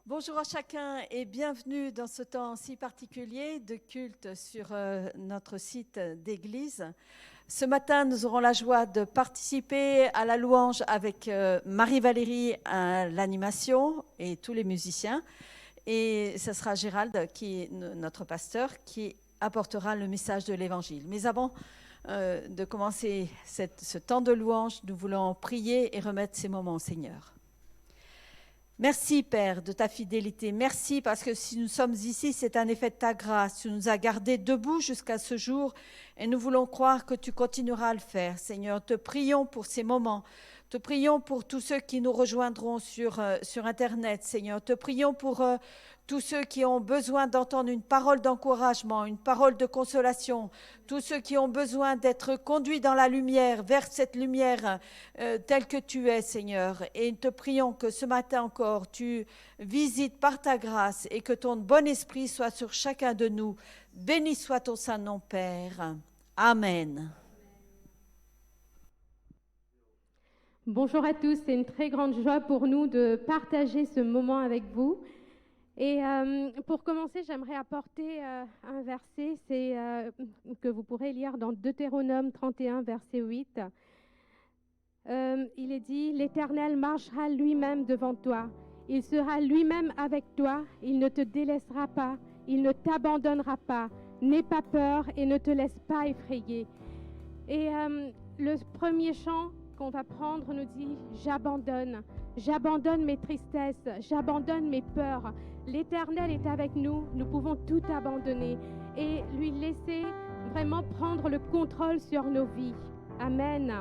Bonjour à chacun et bienvenue dans ce temps si particulier de culte sur notre site d'église. Ce matin, nous aurons la joie de participer à la louange avec Marie-Valérie à l'animation et tous les musiciens. Et ce sera Gérald, qui est notre pasteur, qui apportera le message de l'Évangile. Mais avant de commencer ce temps de louange, nous voulons prier et remettre ces moments au Seigneur. Merci Père de ta fidélité, merci parce que si nous sommes ici, c'est un effet de ta grâce. Tu nous as gardés debout jusqu'à ce jour et nous voulons croire que tu continueras à le faire. Seigneur, te prions pour ces moments, te prions pour tous ceux qui nous rejoindront sur Internet. Seigneur, te prions pour tous ceux qui ont besoin d'entendre une parole d'encouragement, une parole de consolation, tous ceux qui ont besoin d'être conduits dans la lumière, vers cette lumière telle que tu es, Seigneur. Et te prions que ce matin encore, tu visites par ta grâce et que ton bon esprit soit sur chacun de nous. Béni soit ton saint nom, Père. Amen. Bonjour à tous, c'est une très grande joie pour nous de partager ce moment avec vous. Et pour commencer, j'aimerais apporter un verset que vous pourrez lire dans Deutéronome 31, verset 8. Il est dit « L'Éternel marchera lui-même devant toi, il sera lui-même avec toi, il ne te délaissera pas, il ne t'abandonnera pas, n'aie pas peur et ne te laisse pas effrayer. » Et le premier chant qu'on va prendre nous dit « J'abandonne mes tristesses, j'abandonne mes peurs. L'Éternel est avec nous, nous pouvons tout abandonner et lui laisser vraiment prendre le contrôle sur nos vies. Amen. »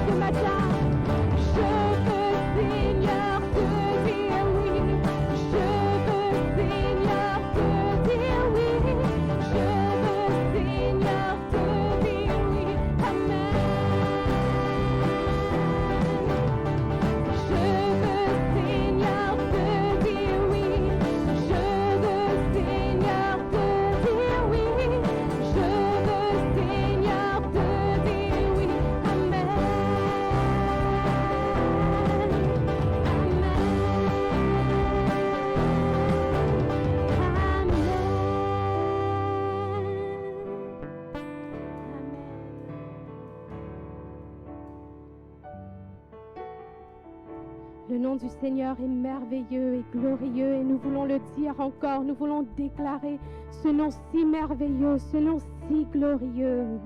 ce matin. Je veux, Seigneur, te dire oui. Je veux, Seigneur, te dire oui. Je veux, Seigneur, te dire oui. Amen. Je veux, Seigneur, te dire oui. Je veux, Seigneur, te dire oui. Je veux, Seigneur, te dire oui. Amen. Le nom du Seigneur est merveilleux et glorieux et nous voulons le dire encore, nous voulons déclarer ce nom si merveilleux, ce nom si glorieux.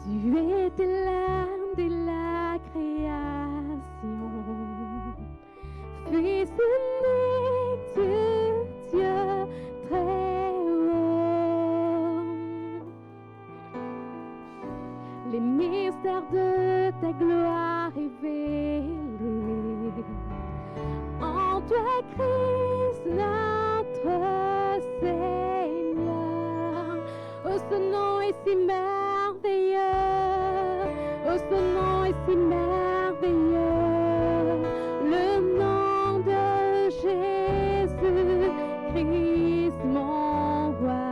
Tu étais l'âme de la création, Fils unique du Dieu très haut. Les mystères de ta gloire révélés en toi, Christ, notre Seigneur. Oh, ce nom est si merveilleux. Oh, ce nom est si merveilleux. Le nom de Jésus Christ, mon roi.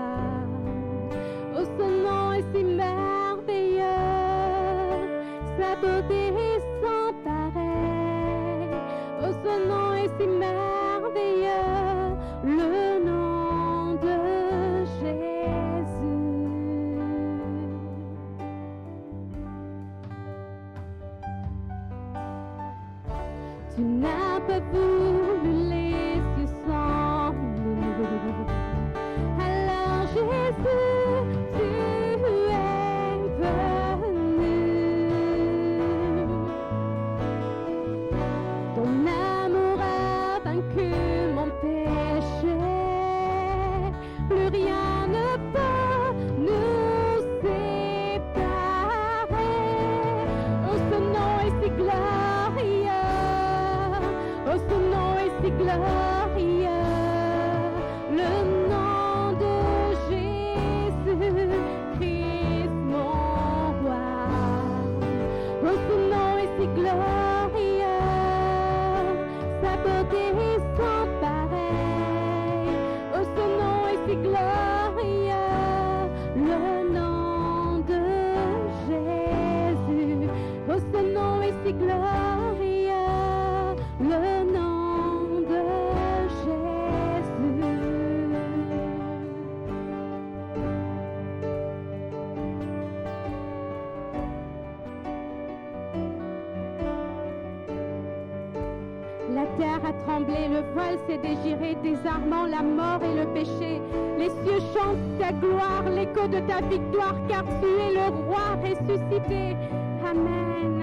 Oh, ce nom est si merveilleux. Sa beauté est sans pareil. Oh, ce nom est si merveilleux. Le nom de Jésus. Tu n'as pas voulu les cieux sans nous. Alors Jésus, tu es venu. Ton amour a vaincu mon péché. Plus rien ne peut nous séparer. Oh, ce nom est si glorieux. Oh, ce nom est si glorieux. Le nom de Jésus Christ, mon roi. Oh, ce nom est si glorieux. Sa beauté est sans pareil. Oh, ce nom est si glorieux. Le nom de Jésus. Oh, ce nom est si glorieux. Le nom de Jésus. La terre a tremblé, le voile s'est déchiré, désarmant la mort et le péché. Les cieux chantent ta gloire, l'écho de ta victoire, car tu es le roi ressuscité. Amen.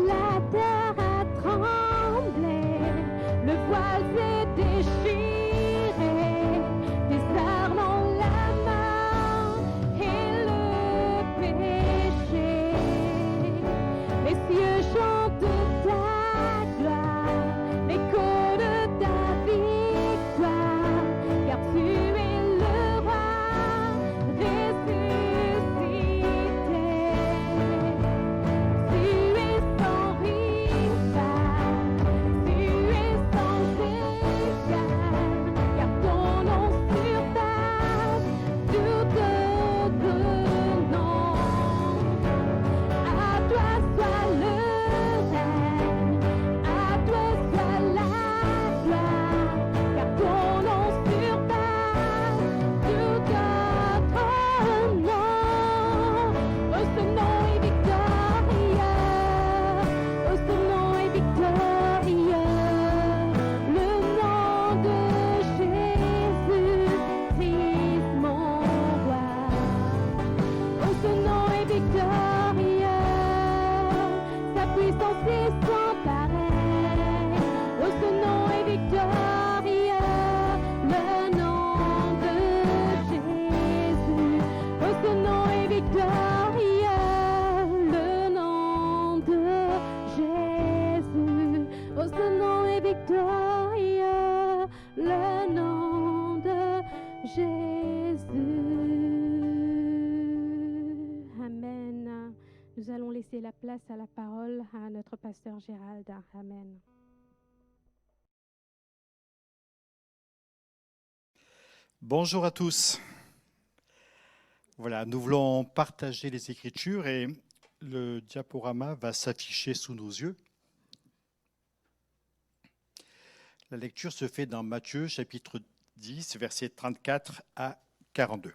La terre a tremblé, le voile s'est déchiré, désarmant la mort et le péché. Les cieux chantent ta gloire, l'écho de ta victoire, car tu es le roi laisser la place à la parole à notre pasteur Gérald. Amen. Bonjour à tous. Voilà, nous voulons partager les Écritures et le diaporama va s'afficher sous nos yeux. La lecture se fait dans Matthieu chapitre 10, versets 34 à 42.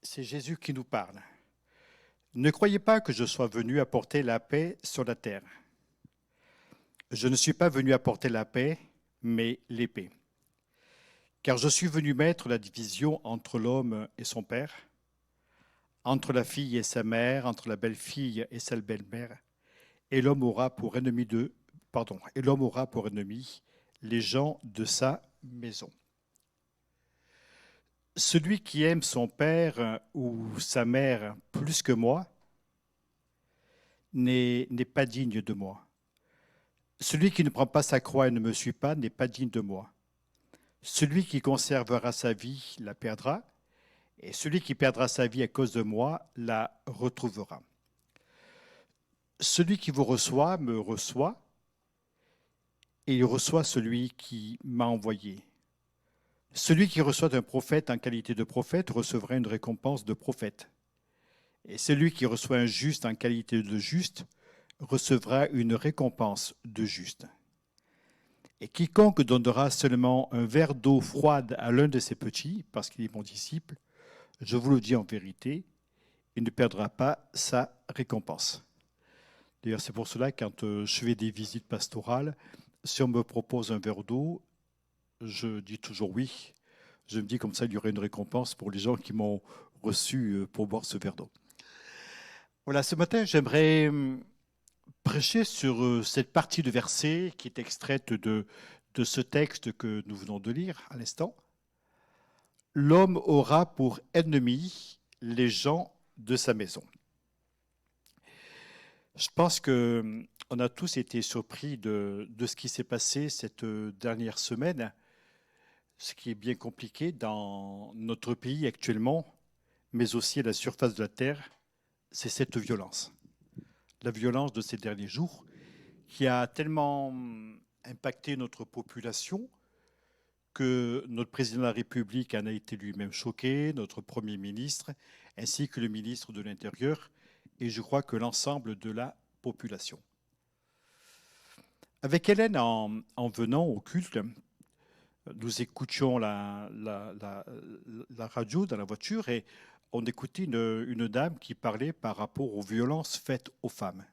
C'est Jésus qui nous parle. Ne croyez pas que je sois venu apporter la paix sur la terre. Je ne suis pas venu apporter la paix, mais l'épée. Car je suis venu mettre la division entre l'homme et son père, entre la fille et sa mère, entre la belle-fille et sa belle-mère, et l'homme aura pour ennemi les gens de sa maison. Celui qui aime son père ou sa mère plus que moi n'est pas digne de moi. Celui qui ne prend pas sa croix et ne me suit pas n'est pas digne de moi. Celui qui conservera sa vie la perdra, et celui qui perdra sa vie à cause de moi la retrouvera. Celui qui vous reçoit me reçoit, et il reçoit celui qui m'a envoyé. Celui qui reçoit un prophète en qualité de prophète recevra une récompense de prophète. Et celui qui reçoit un juste en qualité de juste recevra une récompense de juste. Et quiconque donnera seulement un verre d'eau froide à l'un de ces petits, parce qu'il est mon disciple, je vous le dis en vérité, il ne perdra pas sa récompense. D'ailleurs, c'est pour cela que quand je fais des visites pastorales, si on me propose un verre d'eau, je dis toujours oui. Je me dis comme ça, il y aurait une récompense pour les gens qui m'ont reçu pour boire ce verre d'eau. Voilà, ce matin, j'aimerais prêcher sur cette partie de verset qui est extraite de ce texte que nous venons de lire à l'instant. L'homme aura pour ennemi les gens de sa maison. Je pense qu'on a tous été surpris de ce qui s'est passé cette dernière semaine, ce qui est bien compliqué dans notre pays actuellement, mais aussi à la surface de la terre, c'est cette violence. La violence de ces derniers jours qui a tellement impacté notre population que notre président de la République en a été lui-même choqué, notre Premier ministre, ainsi que le ministre de l'Intérieur, et je crois que l'ensemble de la population. Avec Hélène, en venant au culte, nous écoutions la radio dans la voiture et on écoutait une dame qui parlait par rapport aux violences faites aux femmes.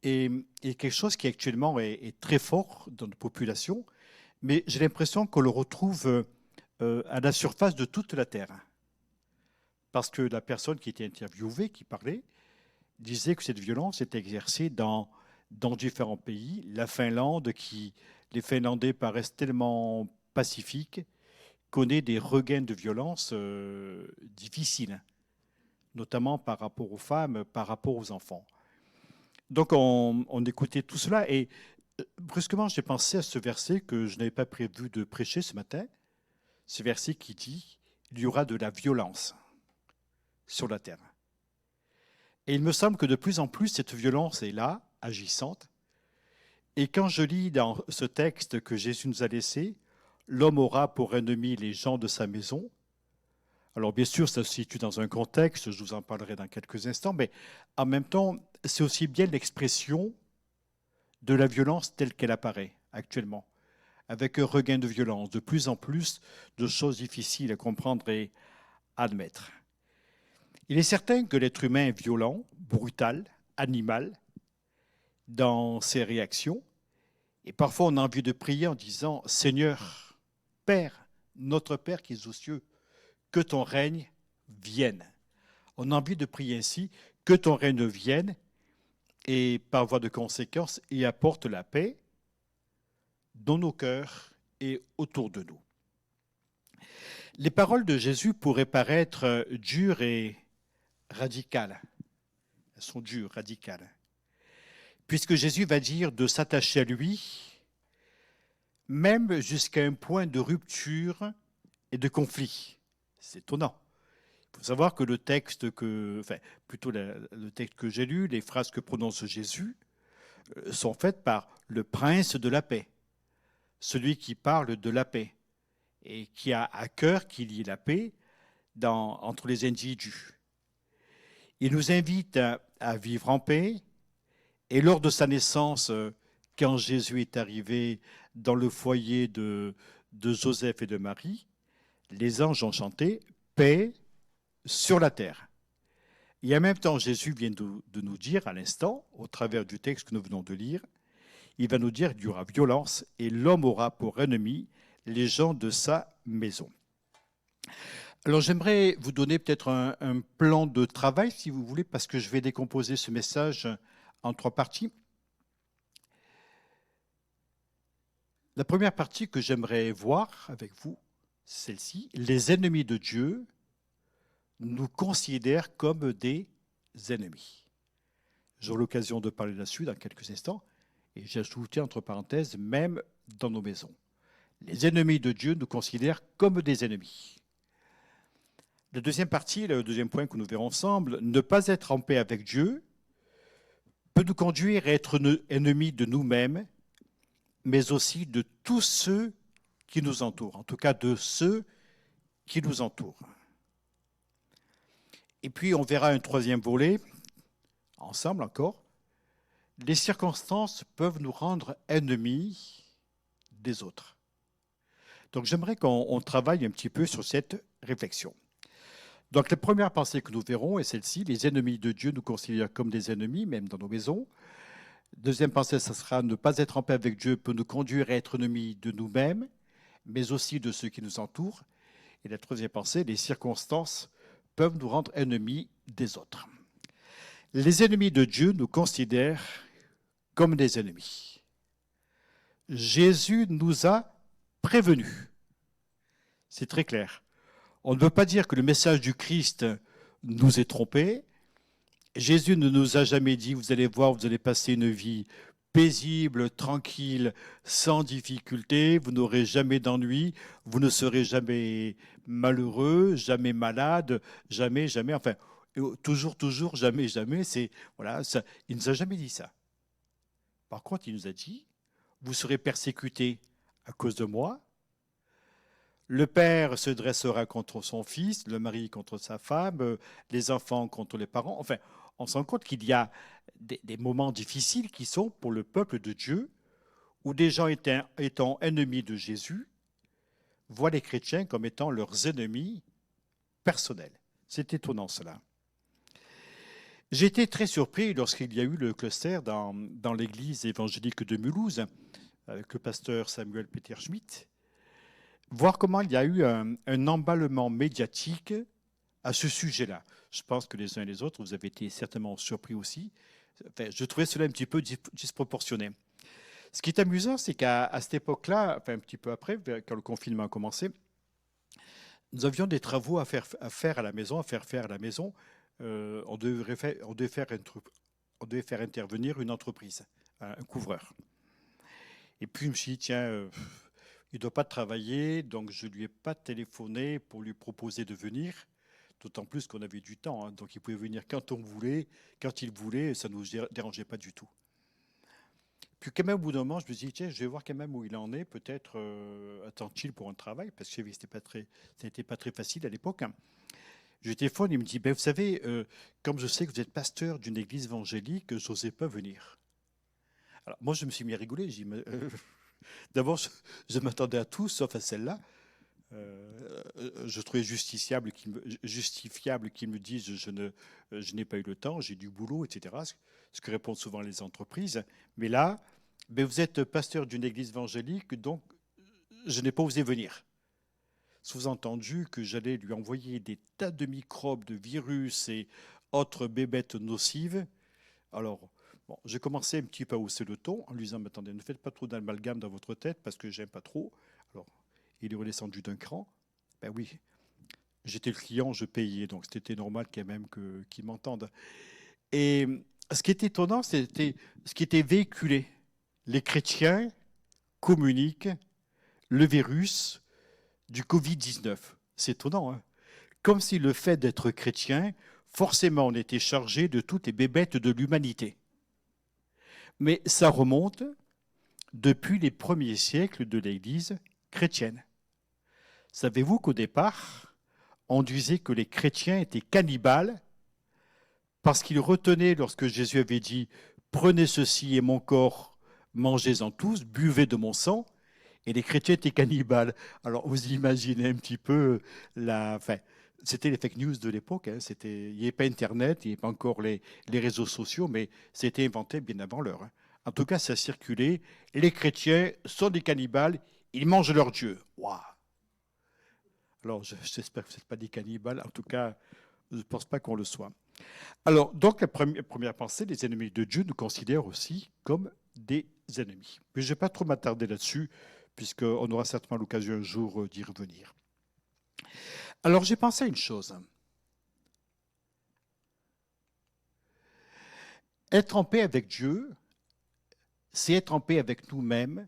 Et quelque chose qui actuellement est très fort dans notre population, mais j'ai l'impression qu'on le retrouve à la surface de toute la Terre. Parce que la personne qui était interviewée, qui parlait, disait que cette violence est exercée dans différents pays. La Finlande, les Finlandais paraissent tellement pacifiques, connaît des regains de violence difficiles, notamment par rapport aux femmes, par rapport aux enfants. Donc on écoutait tout cela et brusquement j'ai pensé à ce verset que je n'avais pas prévu de prêcher ce matin, ce verset qui dit « Il y aura de la violence sur la terre ». Et il me semble que de plus en plus cette violence est là, agissante. Et quand je lis dans ce texte que Jésus nous a laissé, l'homme aura pour ennemi les gens de sa maison. Alors bien sûr, ça se situe dans un contexte, je vous en parlerai dans quelques instants, mais en même temps, c'est aussi bien l'expression de la violence telle qu'elle apparaît actuellement, avec un regain de violence, de plus en plus de choses difficiles à comprendre et à admettre. Il est certain que l'être humain est violent, brutal, animal dans ses réactions, et parfois on a envie de prier en disant « Seigneur, Père, notre Père qui es aux cieux, que ton règne vienne. » On a envie de prier ainsi, que ton règne vienne, et par voie de conséquence, il apporte la paix dans nos cœurs et autour de nous. Les paroles de Jésus pourraient paraître dures et radicales. Elles sont dures, radicales. Puisque Jésus va dire de s'attacher à lui, même jusqu'à un point de rupture et de conflit. C'est étonnant. Il faut savoir que le texte le texte que j'ai lu, les phrases que prononce Jésus, sont faites par le prince de la paix, celui qui parle de la paix et qui a à cœur qu'il y ait la paix entre les individus. Il nous invite à vivre en paix, et lors de sa naissance, quand Jésus est arrivé dans le foyer de Joseph et de Marie, les anges ont chanté « Paix sur la terre ». Et en même temps, Jésus vient de nous dire à l'instant, au travers du texte que nous venons de lire, il va nous dire qu'il y aura violence et l'homme aura pour ennemi les gens de sa maison. Alors j'aimerais vous donner peut-être un plan de travail, si vous voulez, parce que je vais décomposer ce message en 3 parties. La première partie que j'aimerais voir avec vous, celle-ci, les ennemis de Dieu nous considèrent comme des ennemis. J'aurai l'occasion de parler là-dessus dans quelques instants, et j'ai ajouté entre parenthèses, même dans nos maisons. Les ennemis de Dieu nous considèrent comme des ennemis. La deuxième partie, le deuxième point que nous verrons ensemble, ne pas être en paix avec Dieu peut nous conduire à être ennemis de nous-mêmes, mais aussi de tous ceux qui nous entourent, en tout cas de ceux qui nous entourent. Et puis on verra un troisième volet, ensemble encore. Les circonstances peuvent nous rendre ennemis des autres. Donc j'aimerais qu'on travaille un petit peu sur cette réflexion. Donc la première pensée que nous verrons est celle-ci, les ennemis de Dieu nous considèrent comme des ennemis, même dans nos maisons. Deuxième pensée, ça sera ne pas être en paix avec Dieu peut nous conduire à être ennemis de nous-mêmes, mais aussi de ceux qui nous entourent. Et la troisième pensée, les circonstances peuvent nous rendre ennemis des autres. Les ennemis de Dieu nous considèrent comme des ennemis. Jésus nous a prévenus. C'est très clair. On ne veut pas dire que le message du Christ nous est trompé. Jésus ne nous a jamais dit, vous allez voir, vous allez passer une vie paisible, tranquille, sans difficulté, vous n'aurez jamais d'ennui, vous ne serez jamais malheureux, jamais malade, jamais, enfin, toujours, jamais, voilà, ça, il ne nous a jamais dit ça. Par contre, il nous a dit, vous serez persécutés à cause de moi. Le père se dressera contre son fils, le mari contre sa femme, les enfants contre les parents. Enfin, on se rend compte qu'il y a des moments difficiles qui sont pour le peuple de Dieu, où des gens étant ennemis de Jésus, voient les chrétiens comme étant leurs ennemis personnels. C'est étonnant cela. J'ai été très surpris lorsqu'il y a eu le cluster dans l'église évangélique de Mulhouse, avec le pasteur Samuel Peter Schmidt, voir comment il y a eu un emballement médiatique à ce sujet-là. Je pense que les uns et les autres, vous avez été certainement surpris aussi. Enfin, je trouvais cela un petit peu disproportionné. Ce qui est amusant, c'est qu'à cette époque-là, enfin un petit peu après, quand le confinement a commencé, nous avions des travaux à faire à la maison, à faire faire à la maison. On devait faire intervenir une entreprise, un couvreur. Et puis je me suis dit, tiens, il ne doit pas travailler, donc je ne lui ai pas téléphoné pour lui proposer de venir, d'autant plus qu'on avait du temps, hein, donc il pouvait venir quand il voulait, ça ne nous dérangeait pas du tout. Puis quand même au bout d'un moment, je me suis dit, tiens, je vais voir quand même où il en est, peut-être attend-il pour un travail, parce que ce n'était pas très facile à l'époque. Hein. Je téléphone, il me dit, ben, vous savez, comme je sais que vous êtes pasteur d'une église évangélique, je n'osais pas venir. Alors moi, je me suis mis à rigoler, j'ai dit, d'abord, je m'attendais à tout, sauf à celle-là. Je trouvais justifiable qu'ils me disent je n'ai pas eu le temps, j'ai du boulot, etc. Ce que répondent souvent les entreprises. Mais là, ben vous êtes pasteur d'une église évangélique, donc je n'ai pas osé venir. Sous-entendu que j'allais lui envoyer des tas de microbes, de virus et autres bébêtes nocives. Alors, bon, j'ai commencé un petit peu à hausser le ton en lui disant, attendez, ne faites pas trop d'amalgame dans votre tête parce que j'aime pas trop. Alors, il est redescendu d'un cran. Ben oui, j'étais le client, je payais, donc c'était normal quand même qu'il m'entende. Et ce qui était étonnant, c'était ce qui était véhiculé. Les chrétiens communiquent le virus du Covid-19. C'est étonnant, hein, comme si le fait d'être chrétien, forcément on était chargé de toutes les bébêtes de l'humanité. Mais ça remonte depuis les premiers siècles de l'Église chrétienne. Savez-vous qu'au départ, on disait que les chrétiens étaient cannibales parce qu'ils retenaient, lorsque Jésus avait dit « Prenez ceci et mon corps, mangez-en tous, buvez de mon sang », et les chrétiens étaient cannibales. Alors vous imaginez un petit peu c'était les fake news de l'époque, hein. Il n'y avait pas Internet, il n'y avait pas encore les réseaux sociaux, mais c'était inventé bien avant l'heure. Hein. En tout cas, ça circulait. Les chrétiens sont des cannibales, ils mangent leur Dieu. Waouh! Alors, j'espère que vous n'êtes pas des cannibales. En tout cas, je ne pense pas qu'on le soit. Alors, donc, la première pensée, les ennemis de Dieu nous considèrent aussi comme des ennemis. Mais je ne vais pas trop m'attarder là-dessus, puisqu'on aura certainement l'occasion un jour d'y revenir. Alors, j'ai pensé à une chose. Être en paix avec Dieu, c'est être en paix avec nous-mêmes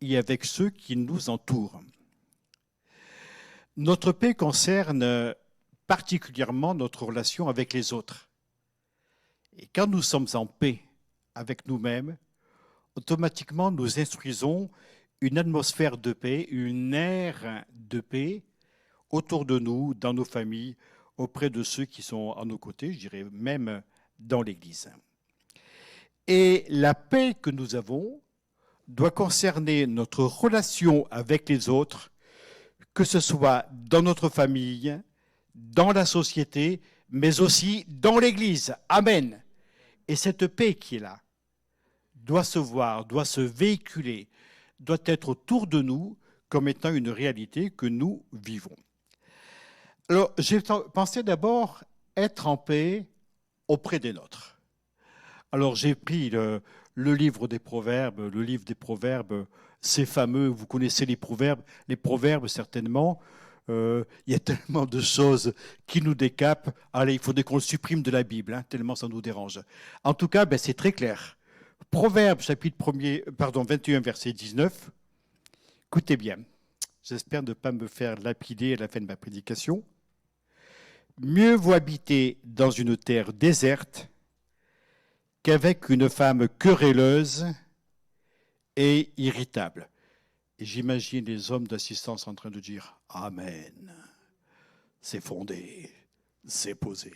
et avec ceux qui nous entourent. Notre paix concerne particulièrement notre relation avec les autres. Et quand nous sommes en paix avec nous-mêmes, automatiquement nous instruisons une atmosphère de paix, une ère de paix autour de nous, dans nos familles, auprès de ceux qui sont à nos côtés, je dirais même dans l'Église. Et la paix que nous avons doit concerner notre relation avec les autres, que ce soit dans notre famille, dans la société, mais aussi dans l'Église. Amen. Et cette paix qui est là doit se voir, doit se véhiculer, doit être autour de nous comme étant une réalité que nous vivons. Alors, j'ai pensé d'abord être en paix auprès des nôtres. Alors, j'ai pris le livre des Proverbes. Le livre des Proverbes, c'est fameux. Vous connaissez les Proverbes certainement. Il y a tellement de choses qui nous décapent. Allez, il faudrait qu'on le supprime de la Bible, hein, tellement ça nous dérange. En tout cas, c'est très clair. Proverbes, chapitre 21, verset 19. Écoutez bien. J'espère ne pas me faire lapider à la fin de ma prédication. Mieux vaut habiter dans une terre déserte qu'avec une femme querelleuse et irritable. Et j'imagine les hommes d'assistance en train de dire « Amen, c'est fondé, c'est posé ».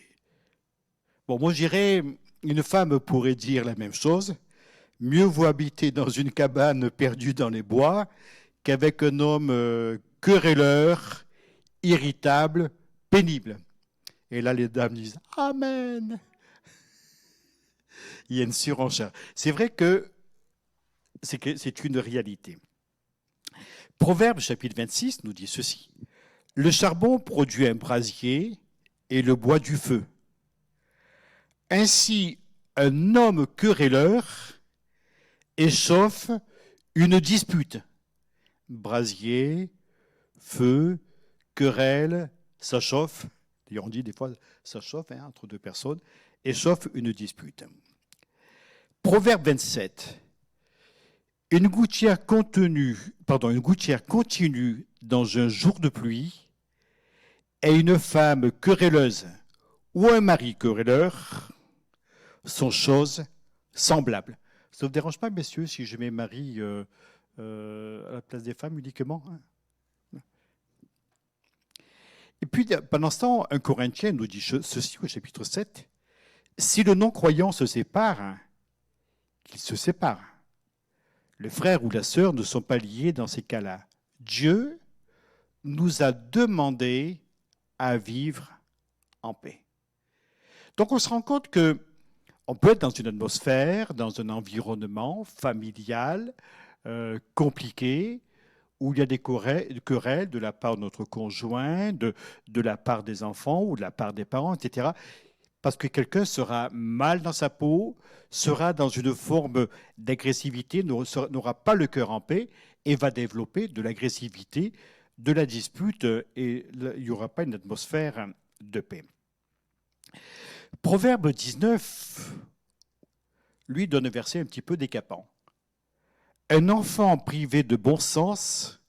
Bon, moi je dirais, une femme pourrait dire la même chose. Mieux vaut habiter dans une cabane perdue dans les bois qu'avec un homme querelleur, irritable, pénible. Et là, les dames disent « Amen ». Il y a une surenchère. C'est vrai que c'est une réalité. Proverbe chapitre 26 nous dit ceci. Le charbon produit un brasier et le bois du feu. Ainsi, un homme querelleur échauffe une dispute. Brasier, feu, querelle, ça chauffe. D'ailleurs, on dit des fois, ça chauffe entre deux personnes, échauffe une dispute. Proverbe 27. Une gouttière continue dans un jour de pluie et une femme querelleuse ou un mari querelleur sont choses semblables. Ça ne vous dérange pas, messieurs, si je mets Marie à la place des femmes uniquement, hein? Et puis, pendant ce temps, 1 Corinthiens nous dit ceci au chapitre 7. Si le non-croyant se sépare, qu'il se sépare. Le frère ou la sœur ne sont pas liés dans ces cas-là. Dieu nous a demandé à vivre en paix. Donc on se rend compte qu'on peut être dans une atmosphère, dans un environnement familial, compliqué, où il y a des querelles de la part de notre conjoint, de la part des enfants ou de la part des parents, etc. Parce que quelqu'un sera mal dans sa peau, sera dans une forme d'agressivité, n'aura pas le cœur en paix et va développer de l'agressivité, de la dispute, et il n'y aura pas une atmosphère de paix. Proverbe 19, lui, donne un verset un petit peu décapant. Un enfant privé de bon sens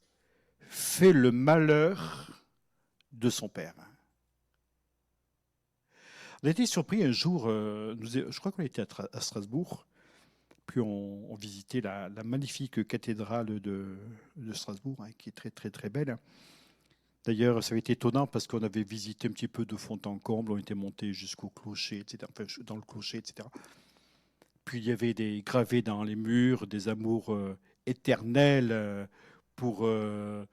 fait le malheur de son père. On a été surpris un jour, je crois qu'on était à Strasbourg, puis on visitait la magnifique cathédrale de Strasbourg, hein, qui est très très très belle. D'ailleurs, ça avait été étonnant parce qu'on avait visité un petit peu de fond en comble, on était monté jusqu'au clocher, etc., enfin, dans le clocher, etc. Puis il y avait des gravés dans les murs, des amours éternels pour un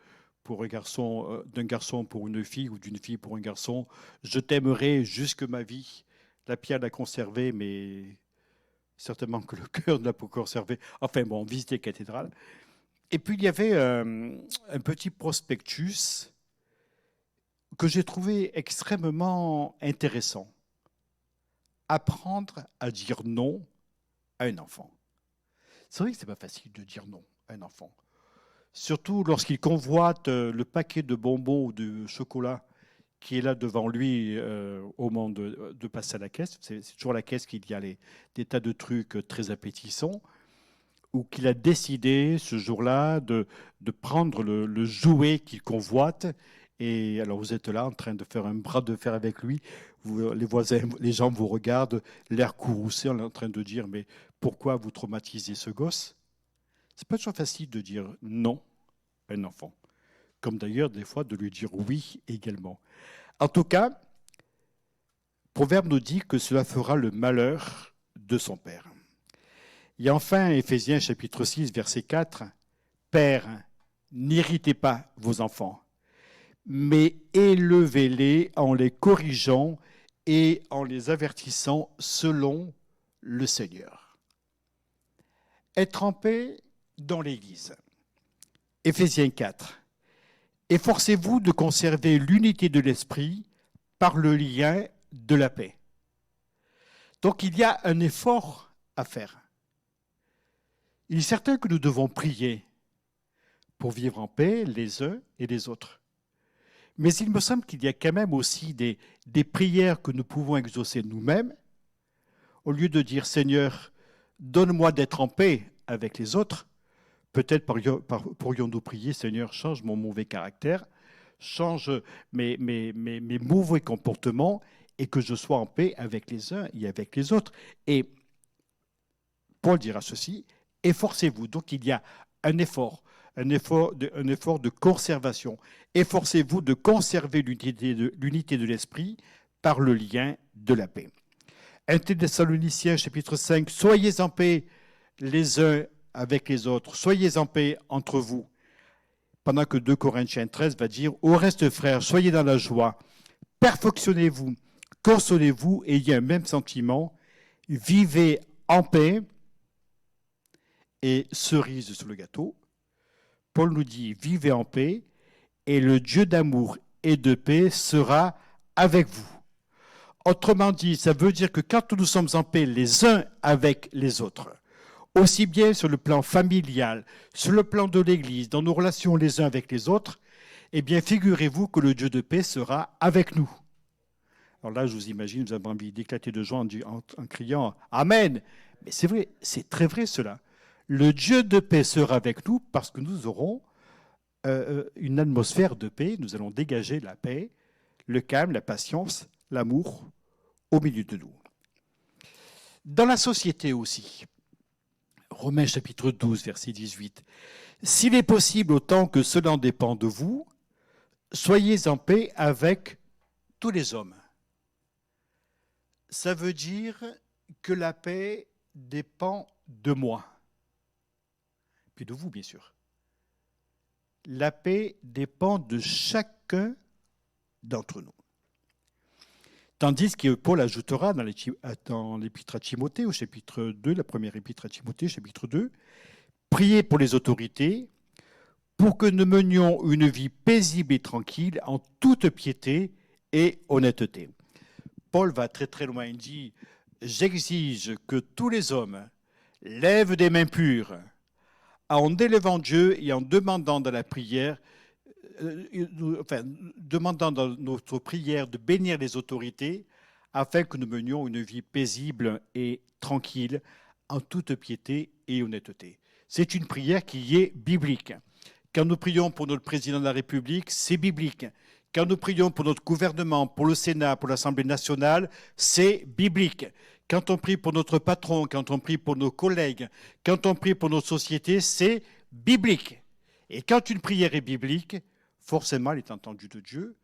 garçon, d'un garçon pour une fille ou d'une fille pour un garçon. Je t'aimerai jusque ma vie. La pierre l'a conservé, mais certainement que le cœur ne l'a pas conservé. Enfin bon, on visitait la cathédrale. Et puis il y avait un petit prospectus que j'ai trouvé extrêmement intéressant. Apprendre à dire non à un enfant. C'est vrai que ce n'est pas facile de dire non à un enfant. Surtout lorsqu'il convoite le paquet de bonbons ou de chocolat qui est là devant lui au moment de passer à la caisse. C'est toujours à la caisse qu'il y a des tas de trucs très appétissants, ou qu'il a décidé ce jour-là de prendre le jouet qu'il convoite. Et alors vous êtes là en train de faire un bras de fer avec lui, les voisins, les gens vous regardent, l'air courroucé, en train de dire mais pourquoi vous traumatisez ce gosse? C'est pas toujours facile de dire non à un enfant, comme d'ailleurs des fois de lui dire oui également. En tout cas, Proverbe nous dit que cela fera le malheur de son père. Et enfin, Éphésiens chapitre 6, verset 4, « Pères, n'irritez pas vos enfants, mais élevez-les en les corrigeant et en les avertissant selon le Seigneur. » Être en paix dans l'Église. Éphésiens 4. « Efforcez-vous de conserver l'unité de l'esprit par le lien de la paix. » Donc il y a un effort à faire. Il est certain que nous devons prier pour vivre en paix les uns et les autres. Mais il me semble qu'il y a quand même aussi des prières que nous pouvons exaucer nous-mêmes, au lieu de dire « Seigneur, donne-moi d'être en paix avec les autres », peut-être pourrions-nous prier « Seigneur, change mon mauvais caractère, change mes mauvais comportements et que je sois en paix avec les uns et avec les autres. » Et Paul dira ceci, « Efforcez-vous ». Donc il y a un effort de conservation. Efforcez-vous de conserver l'unité de l'esprit par le lien de la paix. 1 Thessaloniciens chapitre 5, « Soyez en paix les uns avec les autres, soyez en paix entre vous. » Pendant que 2 Corinthiens 13 va dire, « Au reste, frères, soyez dans la joie, perfectionnez-vous, consolez-vous, ayez un même sentiment, vivez en paix. » Et cerise sur le gâteau, Paul nous dit, vivez en paix, et le Dieu d'amour et de paix sera avec vous. Autrement dit, ça veut dire que quand nous sommes en paix les uns avec les autres, aussi bien sur le plan familial, sur le plan de l'Église, dans nos relations les uns avec les autres, eh bien, figurez-vous que le Dieu de paix sera avec nous. Alors là, je vous imagine, vous avez envie d'éclater de joie en criant « Amen !» Mais c'est vrai, c'est très vrai cela. Le Dieu de paix sera avec nous parce que nous aurons une atmosphère de paix, nous allons dégager la paix, le calme, la patience, l'amour au milieu de nous. Dans la société aussi, Romains chapitre 12, verset 18, « S'il est possible, autant que cela en dépend de vous, soyez en paix avec tous les hommes. » Ça veut dire que la paix dépend de moi, puis de vous, bien sûr. La paix dépend de chacun d'entre nous. Tandis que Paul ajoutera dans l'épître à Timothée, au chapitre 2, la première épître à Timothée, chapitre 2, « Priez pour les autorités, pour que nous menions une vie paisible et tranquille, en toute piété et honnêteté. » Paul va très très loin, il dit « J'exige que tous les hommes lèvent des mains pures, en élevant Dieu et en demandant dans la prière, demandant dans notre prière de bénir les autorités, afin que nous menions une vie paisible et tranquille, en toute piété et honnêteté. » C'est une prière qui est biblique. Quand nous prions pour notre président de la République, c'est biblique. quand nous prions pour notre gouvernement, pour le Sénat, pour l'Assemblée nationale, c'est biblique. Quand on prie pour notre patron, quand on prie pour nos collègues, quand on prie pour notre société, c'est biblique. Et quand une prière est biblique, forcément, elle est entendue de Dieu,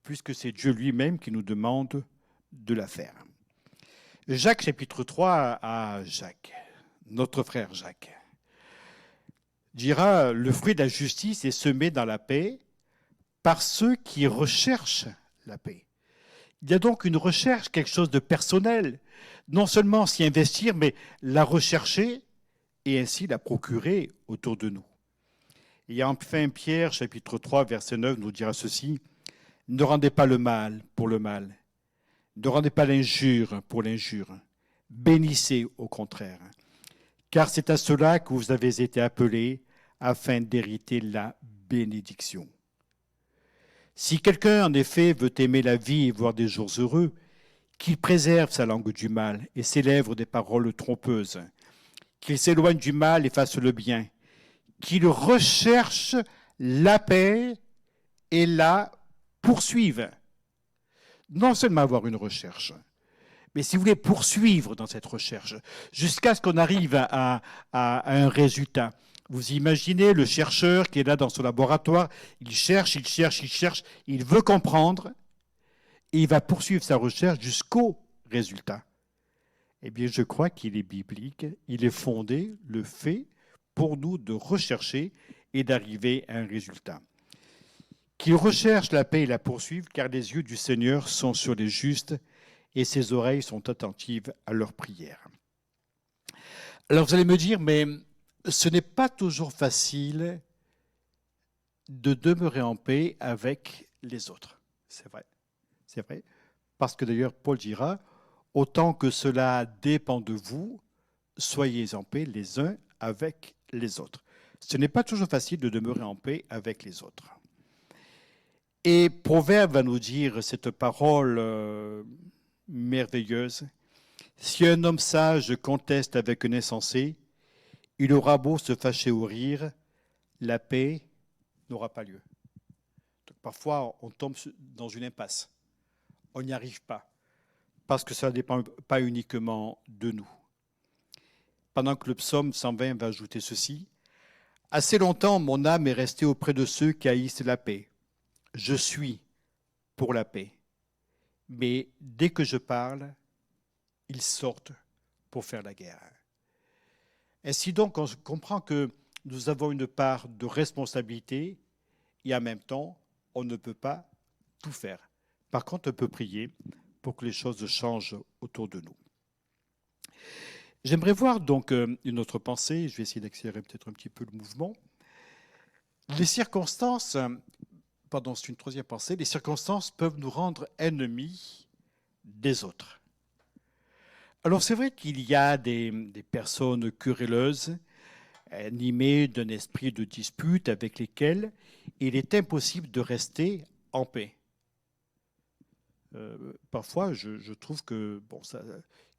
puisque c'est Dieu lui-même qui nous demande de la faire. Jacques, chapitre 3, à Jacques, notre frère Jacques, dira « Le fruit de la justice est semé dans la paix par ceux qui recherchent la paix. » Il y a donc une recherche, quelque chose de personnel, non seulement s'y investir, mais la rechercher et ainsi la procurer autour de nous. Et enfin, Pierre, chapitre 3, verset 9, nous dira ceci, « Ne rendez pas le mal pour le mal, ne rendez pas l'injure pour l'injure, bénissez au contraire, car c'est à cela que vous avez été appelés afin d'hériter la bénédiction. Si quelqu'un, en effet, veut aimer la vie et voir des jours heureux, qu'il préserve sa langue du mal et ses lèvres des paroles trompeuses, qu'il s'éloigne du mal et fasse le bien, qu'il recherche la paix et la poursuive. » Non seulement avoir une recherche, mais si vous voulez poursuivre dans cette recherche, jusqu'à ce qu'on arrive à un résultat. Vous imaginez le chercheur qui est là dans son laboratoire, il cherche, il veut comprendre, et il va poursuivre sa recherche jusqu'au résultat. Eh bien, je crois qu'il est biblique, il est fondé, le fait, pour nous de rechercher et d'arriver à un résultat. Qu'il recherche la paix et la poursuive, car les yeux du Seigneur sont sur les justes et ses oreilles sont attentives à leurs prières. Alors vous allez me dire, mais ce n'est pas toujours facile de demeurer en paix avec les autres. C'est vrai. Parce que d'ailleurs, Paul dira, autant que cela dépend de vous, soyez en paix les uns avec les autres. Ce n'est pas toujours facile de demeurer en paix avec les autres. Et Proverbe va nous dire cette parole merveilleuse. Si un homme sage conteste avec un insensé, il aura beau se fâcher ou rire, la paix n'aura pas lieu. Donc, parfois, on tombe dans une impasse. On n'y arrive pas, parce que ça ne dépend pas uniquement de nous. Pendant que le psaume 120 va ajouter ceci, « Assez longtemps, mon âme est restée auprès de ceux qui haïssent la paix. Je suis pour la paix. Mais dès que je parle, ils sortent pour faire la guerre. » Ainsi donc, on comprend que nous avons une part de responsabilité et en même temps, on ne peut pas tout faire. Par contre, on peut prier pour que les choses changent autour de nous. J'aimerais voir donc une autre pensée, je vais essayer d'accélérer peut-être un petit peu le mouvement. Les circonstances, c'est une troisième pensée, les circonstances peuvent nous rendre ennemis des autres. Alors c'est vrai qu'il y a des personnes querelleuses, animées d'un esprit de dispute avec lesquelles il est impossible de rester en paix. Parfois, je trouve que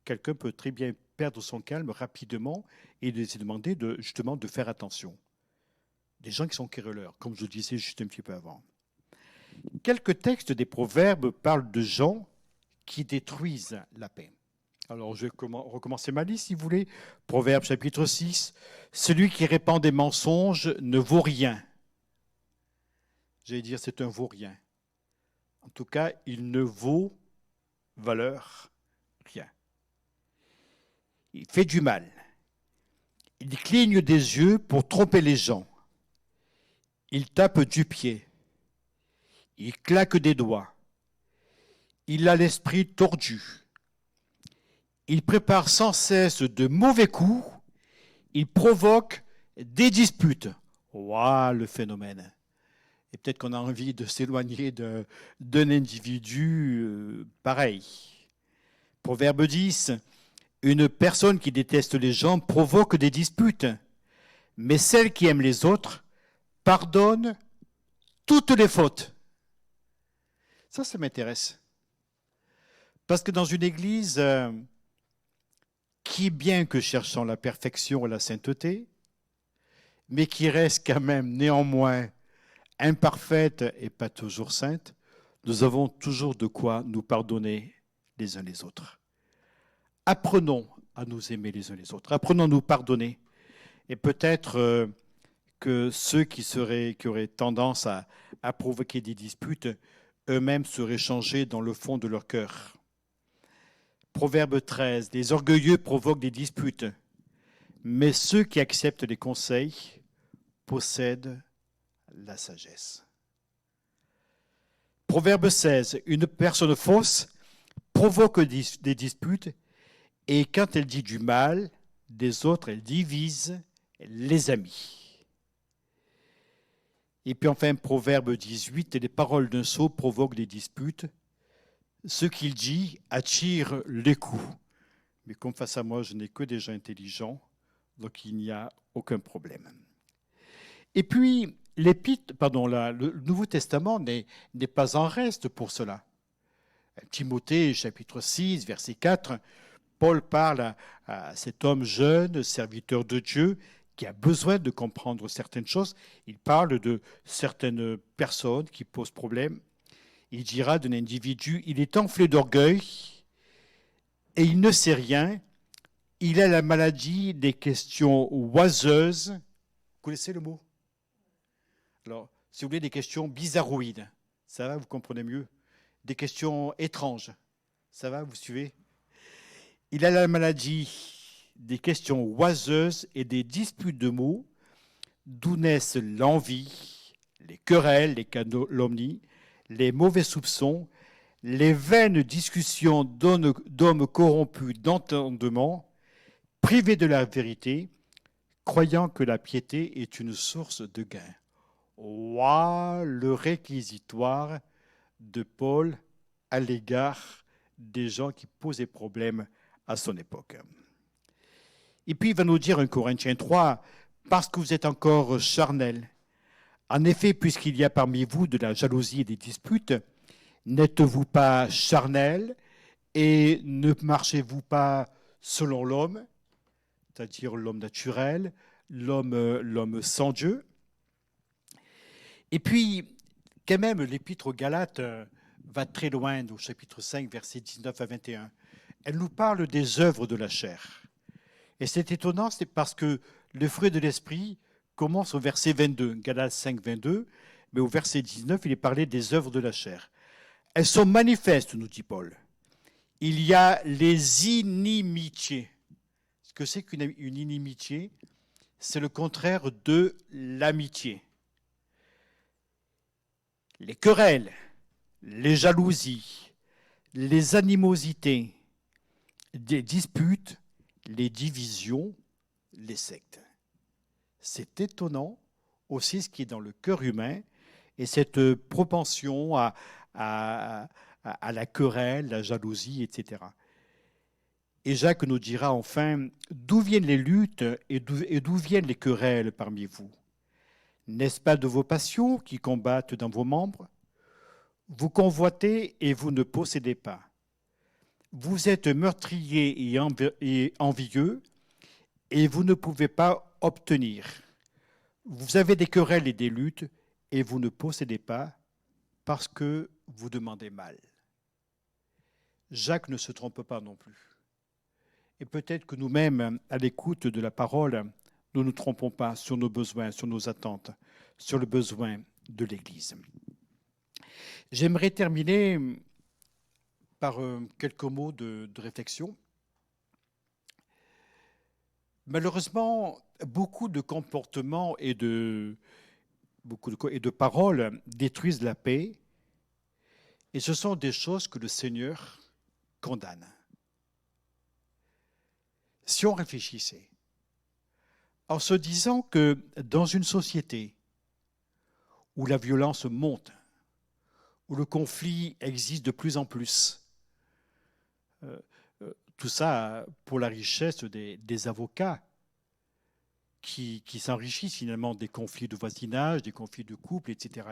quelqu'un peut très bien perdre son calme rapidement et se demander justement de faire attention. Des gens qui sont querelleurs, comme je le disais juste un petit peu avant. Quelques textes des Proverbes parlent de gens qui détruisent la paix. Alors, je vais recommencer ma liste, si vous voulez. Proverbe chapitre 6. « Celui qui répand des mensonges ne vaut rien. » J'allais dire, c'est un vaut-rien. En tout cas, il ne vaut valeur rien. Il fait du mal. Il cligne des yeux pour tromper les gens. Il tape du pied. Il claque des doigts. Il a l'esprit tordu. Il prépare sans cesse de mauvais coups. Il provoque des disputes. Waouh, le phénomène. Et peut-être qu'on a envie de s'éloigner d'un individu pareil. Proverbe 10. Une personne qui déteste les gens provoque des disputes, mais celle qui aime les autres pardonne toutes les fautes. Ça m'intéresse. Parce que dans une église qui, bien que cherchant la perfection et la sainteté, mais qui reste quand même néanmoins imparfaite et pas toujours sainte, nous avons toujours de quoi nous pardonner les uns les autres. Apprenons à nous aimer les uns les autres. Apprenons à nous pardonner. Et peut-être que ceux qui auraient tendance à provoquer des disputes, eux-mêmes seraient changés dans le fond de leur cœur. Proverbe 13, les orgueilleux provoquent des disputes, mais ceux qui acceptent les conseils possèdent la sagesse. Proverbe 16, une personne fausse provoque des disputes et quand elle dit du mal des autres, elle divise les amis. Et puis enfin, Proverbe 18, les paroles d'un sot provoquent des disputes. Ce qu'il dit attire les coups. Mais comme face à moi, je n'ai que des gens intelligents, donc il n'y a aucun problème. Et puis, le Nouveau Testament n'est pas en reste pour cela. Timothée, chapitre 6, verset 4, Paul parle à cet homme jeune, serviteur de Dieu, qui a besoin de comprendre certaines choses. Il parle de certaines personnes qui posent problème. Il dira d'un individu, il est enflé d'orgueil et il ne sait rien. Il a la maladie des questions oiseuses. Vous connaissez le mot? Alors, si vous voulez des questions bizarroïdes, ça va, vous comprenez mieux. Des questions étranges, ça va, vous suivez? Il a la maladie des questions oiseuses et des disputes de mots, d'où naissent l'envie, les querelles, les calomnies, les mauvais soupçons, les vaines discussions d'hommes corrompus d'entendement, privés de la vérité, croyant que la piété est une source de gain. Waouh, le réquisitoire de Paul à l'égard des gens qui posaient problème à son époque. Et puis il va nous dire en Corinthiens 3, parce que vous êtes encore charnels. En effet, puisqu'il y a parmi vous de la jalousie et des disputes, n'êtes-vous pas charnels et ne marchez-vous pas selon l'homme, c'est-à-dire l'homme naturel, l'homme sans Dieu? Et puis, quand même, l'épître aux Galates va très loin, au chapitre 5, versets 19 à 21. Elle nous parle des œuvres de la chair. Et c'est étonnant, c'est parce que le fruit de l'esprit commence au verset 22, Galates 5, 22, mais au verset 19, il est parlé des œuvres de la chair. Elles sont manifestes, nous dit Paul. Il y a les inimitiés. Ce que c'est qu'une inimitié? C'est le contraire de l'amitié. Les querelles, les jalousies, les animosités, des disputes, les divisions, les sectes. C'est étonnant aussi ce qui est dans le cœur humain et cette propension à la querelle, la jalousie, etc. Et Jacques nous dira enfin, d'où viennent les luttes et d'où viennent les querelles parmi vous? N'est-ce pas de vos passions qui combattent dans vos membres? Vous convoitez et vous ne possédez pas. Vous êtes meurtriers et envieux et vous ne pouvez pas obtenir. Vous avez des querelles et des luttes et vous ne possédez pas parce que vous demandez mal. Jacques ne se trompe pas non plus. Et peut-être que nous-mêmes, à l'écoute de la parole, nous ne nous trompons pas sur nos besoins, sur nos attentes, sur le besoin de l'Église. J'aimerais terminer par quelques mots de réflexion. Malheureusement, beaucoup de comportements et de paroles détruisent la paix, et ce sont des choses que le Seigneur condamne. Si on réfléchissait, en se disant que dans une société où la violence monte, où le conflit existe de plus en plus, tout ça pour la richesse des avocats qui s'enrichissent finalement des conflits de voisinage, des conflits de couple, etc.,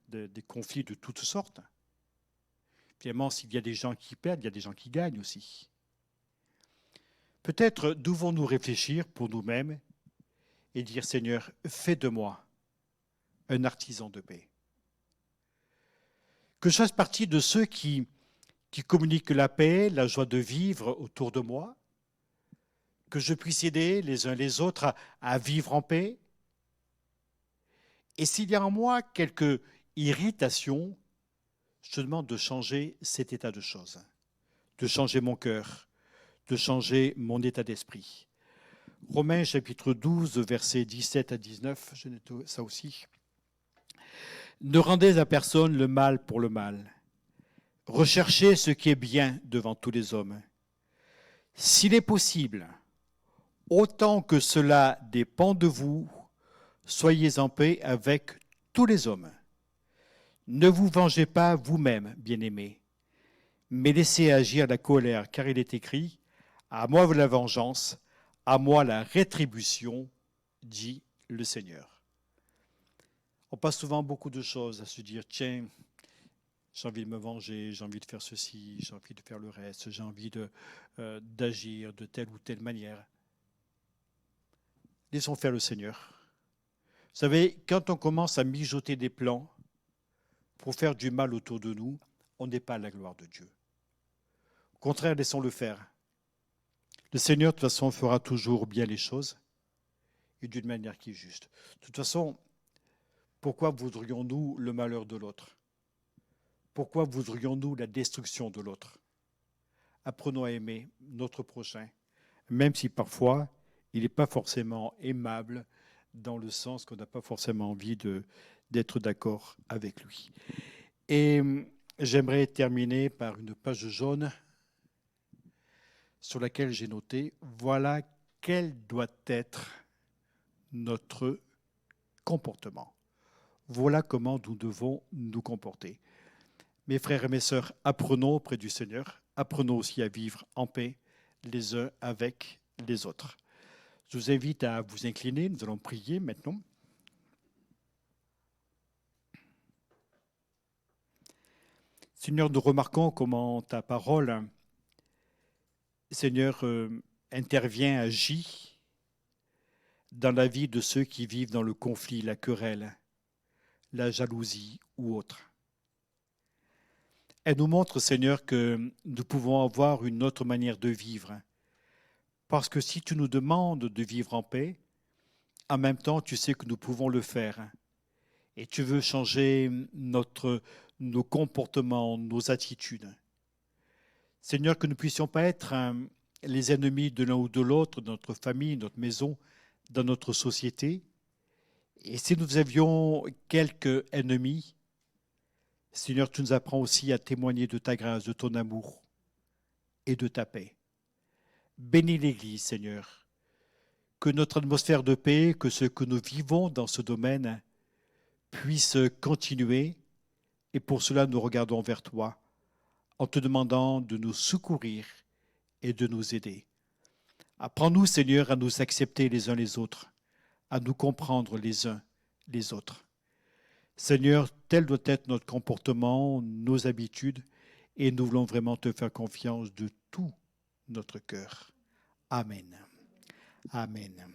des conflits de toutes sortes. Finalement, s'il y a des gens qui perdent, il y a des gens qui gagnent aussi. Peut-être devons-nous réfléchir pour nous-mêmes et dire, Seigneur, fais de moi un artisan de paix. Que je fasse partie de ceux qui communiquent la paix, la joie de vivre autour de moi, que je puisse aider les uns les autres à vivre en paix. Et s'il y a en moi quelques irritations, je te demande de changer cet état de choses, de changer mon cœur, de changer mon état d'esprit. Romains chapitre 12, versets 17 à 19, je note ça aussi. Ne rendez à personne le mal pour le mal. Recherchez ce qui est bien devant tous les hommes. S'il est possible, autant que cela dépend de vous, soyez en paix avec tous les hommes. Ne vous vengez pas vous-même, bien-aimés, mais laissez agir la colère, car il est écrit « À moi la vengeance, à moi la rétribution, dit le Seigneur. » On passe souvent beaucoup de choses à se dire « Tiens, j'ai envie de me venger, j'ai envie de faire ceci, j'ai envie de faire le reste, j'ai envie d'agir de telle ou telle manière. » Laissons faire le Seigneur. Vous savez, quand on commence à mijoter des plans pour faire du mal autour de nous, on n'est pas à la gloire de Dieu. Au contraire, laissons-le faire. Le Seigneur, de toute façon, fera toujours bien les choses et d'une manière qui est juste. De toute façon, pourquoi voudrions-nous le malheur de l'autre? Pourquoi voudrions-nous la destruction de l'autre? Apprenons à aimer notre prochain, même si parfois il n'est pas forcément aimable dans le sens qu'on n'a pas forcément envie d'être d'accord avec lui. Et j'aimerais terminer par une page jaune sur laquelle j'ai noté « Voilà quel doit être notre comportement. Voilà comment nous devons nous comporter. » Mes frères et mes sœurs, apprenons auprès du Seigneur, apprenons aussi à vivre en paix les uns avec les autres. Je vous invite à vous incliner, nous allons prier maintenant. Seigneur, nous remarquons comment ta parole, Seigneur, intervient, agit dans la vie de ceux qui vivent dans le conflit, la querelle, la jalousie ou autre. Elle nous montre, Seigneur, que nous pouvons avoir une autre manière de vivre. Parce que si tu nous demandes de vivre en paix, en même temps, tu sais que nous pouvons le faire. Et tu veux changer nos comportements, nos attitudes. Seigneur, que nous ne puissions pas être les ennemis de l'un ou de l'autre, de notre famille, notre maison, dans notre société. Et si nous avions quelques ennemis, Seigneur, tu nous apprends aussi à témoigner de ta grâce, de ton amour et de ta paix. Bénis l'Église, Seigneur, que notre atmosphère de paix, que ce que nous vivons dans ce domaine puisse continuer. Et pour cela, nous regardons vers toi en te demandant de nous secourir et de nous aider. Apprends-nous, Seigneur, à nous accepter les uns les autres, à nous comprendre les uns les autres. Seigneur, tel doit être notre comportement, nos habitudes, et nous voulons vraiment te faire confiance de tout notre cœur. Amen. Amen.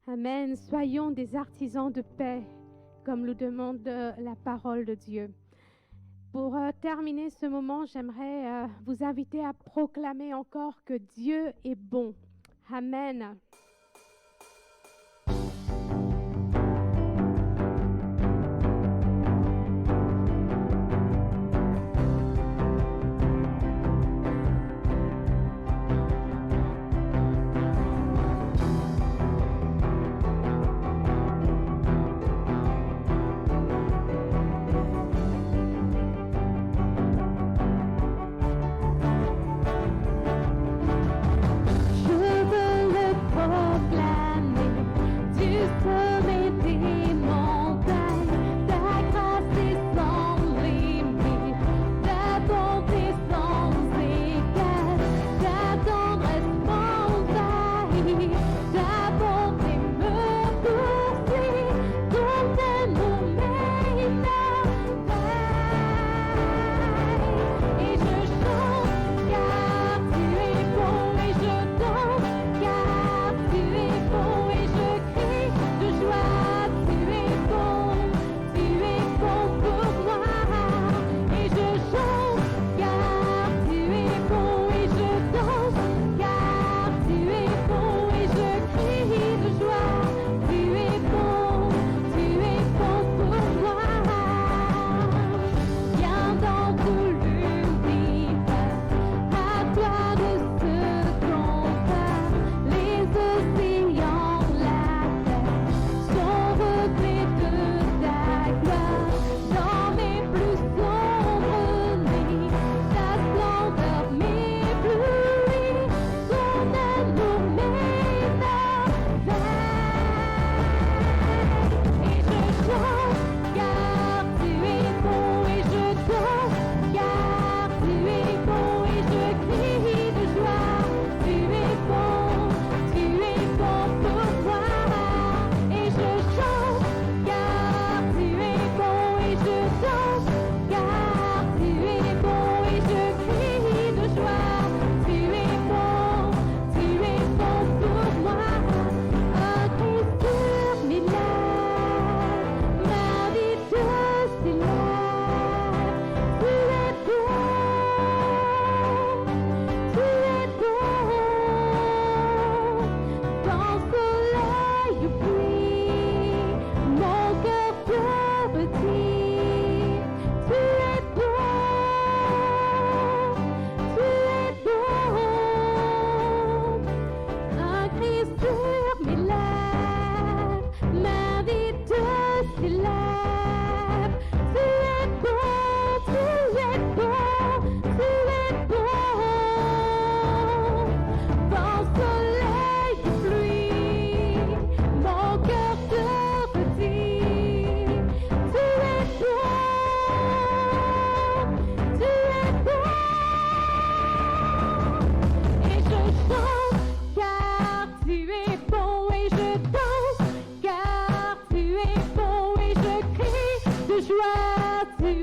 Amen. Soyons des artisans de paix, comme le demande la parole de Dieu. Pour terminer ce moment, j'aimerais vous inviter à proclamer encore que Dieu est bon. Amen. Je veux le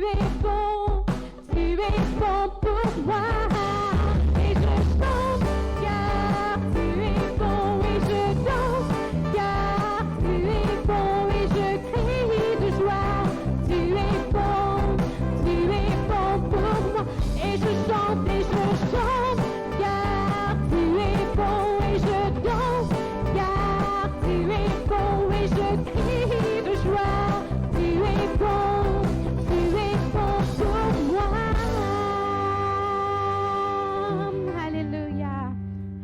es bon pour moi. Et je chante car tu es bon, et je danse car tu es bon, et je crie de joie. Tu es bon pour moi. Et je chante car tu es bon, et je danse car tu es bon, et je crie de joie. Tu es bon pour moi. Alléluia.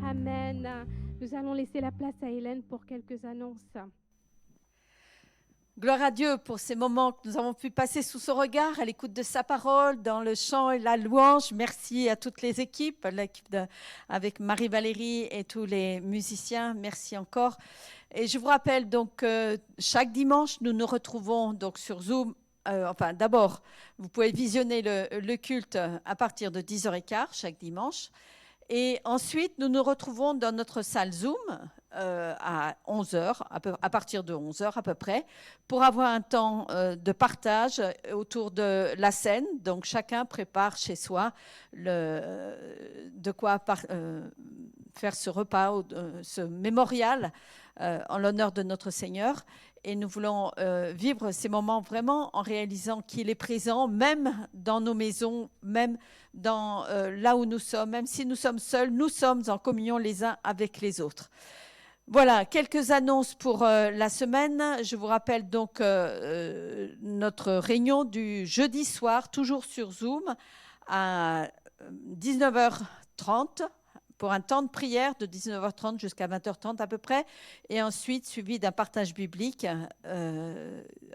Amen. Nous allons laisser la place à Hélène pour quelques annonces. Gloire à Dieu pour ces moments que nous avons pu passer sous son regard, à l'écoute de sa parole, dans le chant et la louange. Merci à toutes les équipes, avec Marie-Valérie et tous les musiciens. Merci encore. Et je vous rappelle donc chaque dimanche, nous nous retrouvons donc sur Zoom. D'abord, vous pouvez visionner le culte à partir de 10h15 chaque dimanche. Et ensuite, nous nous retrouvons dans notre salle Zoom à 11h, à partir de 11h à peu près, pour avoir un temps de partage autour de la scène. Donc, chacun prépare chez soi de quoi faire ce repas, ce mémorial en l'honneur de notre Seigneur. Et nous voulons vivre ces moments vraiment en réalisant qu'il est présent, même dans nos maisons, même dans là où nous sommes, même si nous sommes seuls, nous sommes en communion les uns avec les autres. Voilà, quelques annonces pour la semaine. Je vous rappelle donc notre réunion du jeudi soir, toujours sur Zoom, à 19h30. Pour un temps de prière de 19h30 jusqu'à 20h30 à peu près, et ensuite suivi d'un partage biblique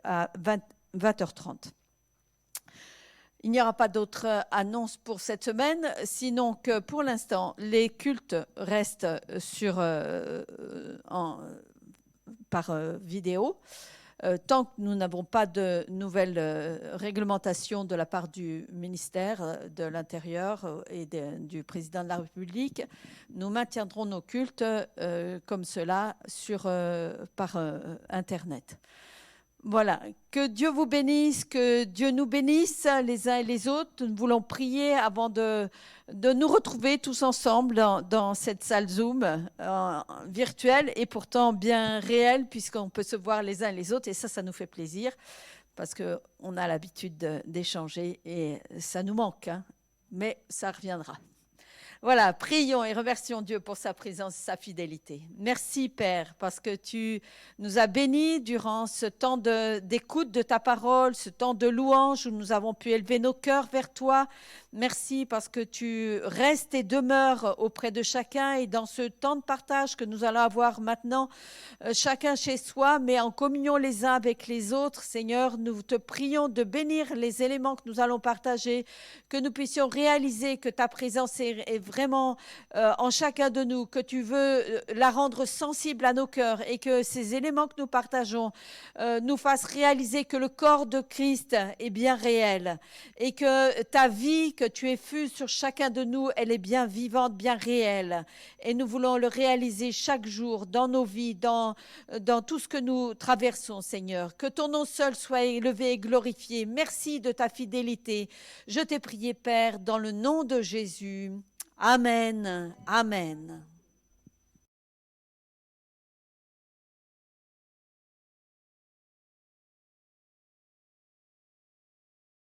à 20h30. Il n'y aura pas d'autres annonces pour cette semaine, sinon que pour l'instant, les cultes restent par vidéo. Tant que nous n'avons pas de nouvelles réglementations de la part du ministère de l'Intérieur et du président de la République, nous maintiendrons nos cultes comme cela par Internet. Voilà, que Dieu vous bénisse, que Dieu nous bénisse les uns et les autres. Nous voulons prier avant de nous retrouver tous ensemble dans cette salle Zoom virtuelle et pourtant bien réelle, puisqu'on peut se voir les uns et les autres, et ça nous fait plaisir parce qu'on a l'habitude d'échanger et ça nous manque, hein, mais ça reviendra. Voilà, prions et remercions Dieu pour sa présence et sa fidélité. Merci Père, parce que tu nous as bénis durant ce temps d'écoute de ta parole, ce temps de louange où nous avons pu élever nos cœurs vers toi. Merci parce que tu restes et demeures auprès de chacun, et dans ce temps de partage que nous allons avoir maintenant, chacun chez soi, mais en communion les uns avec les autres. Seigneur, nous te prions de bénir les éléments que nous allons partager, que nous puissions réaliser que ta présence est vraiment en chacun de nous, que tu veux la rendre sensible à nos cœurs, et que ces éléments que nous partageons nous fassent réaliser que le corps de Christ est bien réel, et que ta vie que tu effus sur chacun de nous, elle est bien vivante, bien réelle, et nous voulons le réaliser chaque jour dans nos vies, dans tout ce que nous traversons, Seigneur. Que ton nom seul soit élevé et glorifié. Merci de ta fidélité. Je t'ai prié, Père, dans le nom de Jésus. Amen. Amen.